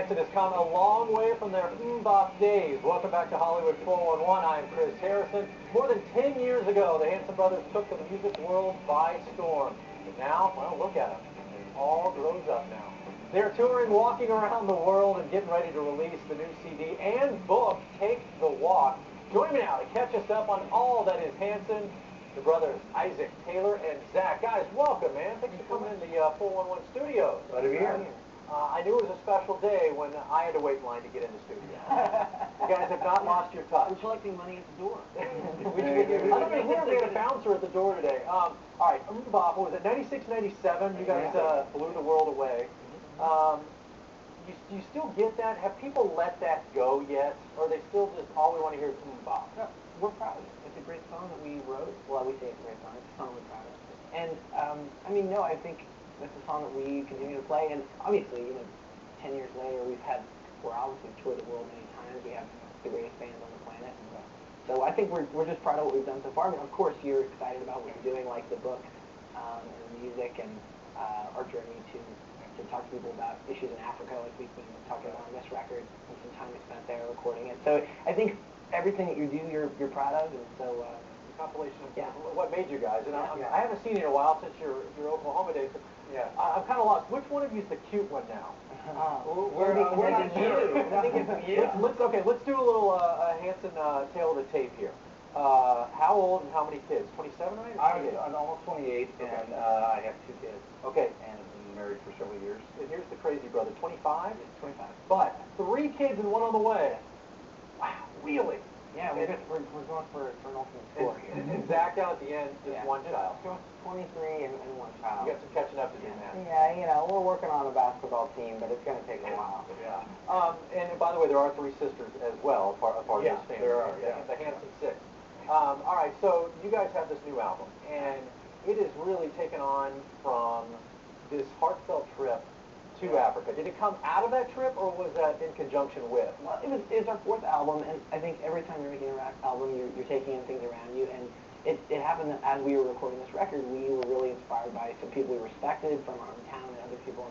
Hanson has come a long way from their bop days. Welcome back to Hollywood 411. I'm Chris Harrison. More than 10 years ago, the Hanson brothers took the music world by storm. And now, well, look at them. They're all grown up now. They're touring, walking around the world, and getting ready to release the new CD and book, Take the Walk. Join me now to catch us up on all that is Hanson, the brothers Isaac, Taylor, and Zach. Guys, welcome, man. Thanks for coming in the 411 studios. Glad to be here. I knew it was a special day when I had to wait in line to get in the studio. You guys have not lost your touch. We're collecting money at the door. I don't know if we had a bouncer at the door today. All right, Bob, what was it, 96, 97? You guys blew the world away. Do you still get that? Have people let that go yet? Or are they still just, all we want to hear is Bob? No, we're proud of it. It's a great song that we wrote. Well, we say it's a great song. It's a song we're proud of. And, I mean, no, I think that's a song that we continue to play. And obviously, 10 years later, we're albums. We've toured the world many times. We have the greatest bands on the planet. And so I think we're just proud of what we've done so far. I mean, of course, you're excited about what you're doing, like the book and the music and our journey to talk to people about issues in Africa, like we've been talking about on this record, and some time we spent there recording it. So I think everything that you do, you're proud of, and so compilation of what made you guys. And I haven't seen you in a while since your Oklahoma days. Yeah. I'm kind of lost. Which one of you is the cute one now? We're not you. I think it's you. Let's do a little Hanson tale of the tape here. How old and how many kids? 27, right? I'm almost 28, and I have 2 kids. Okay. And I've been married for several years. And here's the crazy brother, 25? 25. But 3 kids and 1 on the way. Wow, really? Yeah, we're going for an ultimate score here. And Zach down at the end, just 1 child. 23 and 1 child. You got some catching up to do, man. Yeah, we're working on a basketball team, but it's going to take a while. Yeah. And by the way, there are 3 sisters as well, a part of this family. There are. Yeah. The Hanson 6. All right, so you guys have this new album, and it is really taken on from this heartfelt trip to Africa. Did it come out of that trip, or was that in conjunction with? Well, it's our 4th album, and I think every time you're making an album, you're taking in things around you, and it happened that as we were recording this record, we were really inspired by some people we respected from our hometown and other people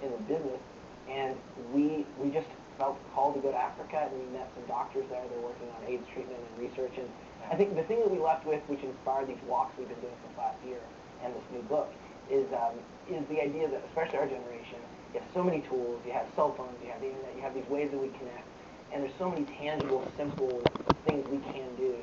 in the business, and we just felt called to go to Africa, and we met some doctors there. They're working on AIDS treatment and research, and I think the thing that we left with, which inspired these walks we've been doing since last year and this new book, is the idea that, especially our generation, you have so many tools, you have cell phones, you have the internet, you have these ways that we connect, and there's so many tangible, simple things we can do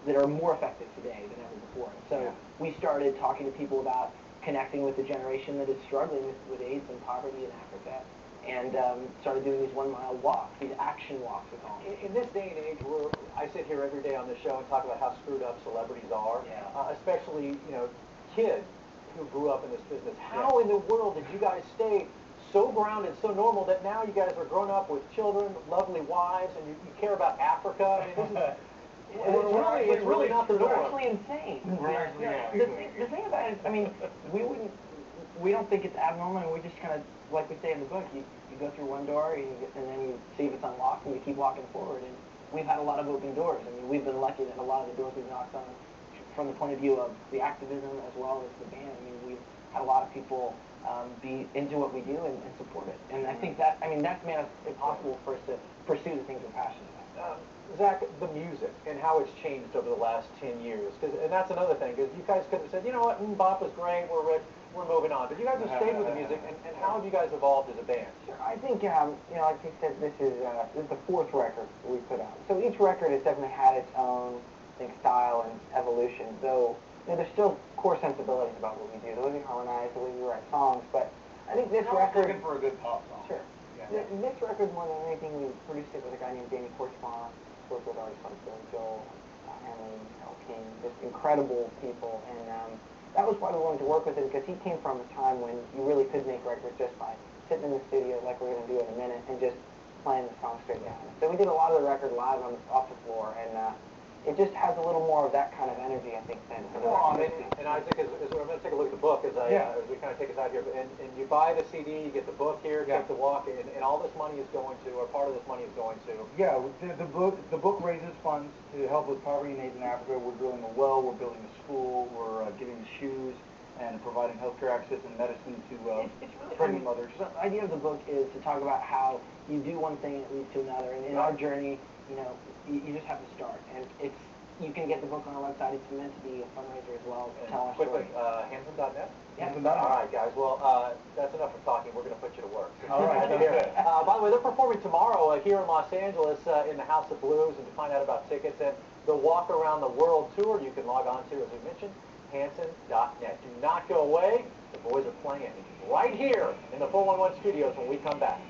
that are more effective today than ever before. So we started talking to people about connecting with the generation that is struggling with AIDS and poverty in Africa, and started doing these 1-mile walks, these action walks we call them. In this day and age, where I sit here every day on the show and talk about how screwed up celebrities are, especially kids who grew up in this business. How in the world did you guys stay so grounded, so normal, that now you guys are grown up with children, lovely wives, and you care about Africa? I mean, this is it's really not the norm. We're actually insane. The thing about it is, I mean, we don't think it's abnormal, and we just kind of, like we say in the book, you go through one door, and then you see if it's unlocked, and you keep walking forward. And we've had a lot of open doors. I mean, we've been lucky that a lot of the doors we've knocked on, from the point of view of the activism as well as the band, I mean, we've had a lot of people be into what we do and support it. And I think that's made it possible for us to pursue the things we're passionate about. Zach, the music and how it's changed over the last 10 years, and that's another thing, because you guys could have said, you know what, Bop was great, we're moving on. But you guys have stayed with the music, and how have you guys evolved as a band? Sure, I think, like you said, this is the 4th record we put out. So each record has definitely had its own, I think, style and evolution, though there's still core sensibilities about what we do, the way we harmonize, the way we write songs, but I think this record... looking for a good pop song. Sure. Yeah. This record, more than anything, we produced it with a guy named Danny Porchmont, worked with artists like Billy Joel, Henley, Al King, just incredible people, and that was why we wanted to work with him, because he came from a time when you really could make records just by sitting in the studio, like we're going to do in a minute, and just playing the song straight down. So we did a lot of the record live off the floor, and it just has a little more of that kind of energy, I think, than the record. And Isaac, as we're going to take a look at the book as we kind of take us out here, and you buy the CD, you get the book here, Take the Walk, and all this money is going to, or part of this money is going to... Yeah, the book raises funds to help with poverty and AIDS in Africa. We're drilling a well, we're building a school, we're giving shoes, and providing healthcare access and medicine to It's really, pregnant mothers. The idea of the book is to talk about how you do one thing and it leads to another, and in our journey, you just have to start, and you can get the book on our website. It's meant to be a fundraiser as well to tell our Quickly, story. Hanson.net? Yeah. Hanson.net. All right, guys. Well, that's enough of talking. We're going to put you to work. All right. By the way, they're performing tomorrow here in Los Angeles in the House of Blues, and to find out about tickets and the Walk Around the World tour, you can log on to, as we mentioned, Hanson.net. Do not go away. The boys are playing right here in the 411 studios when we come back.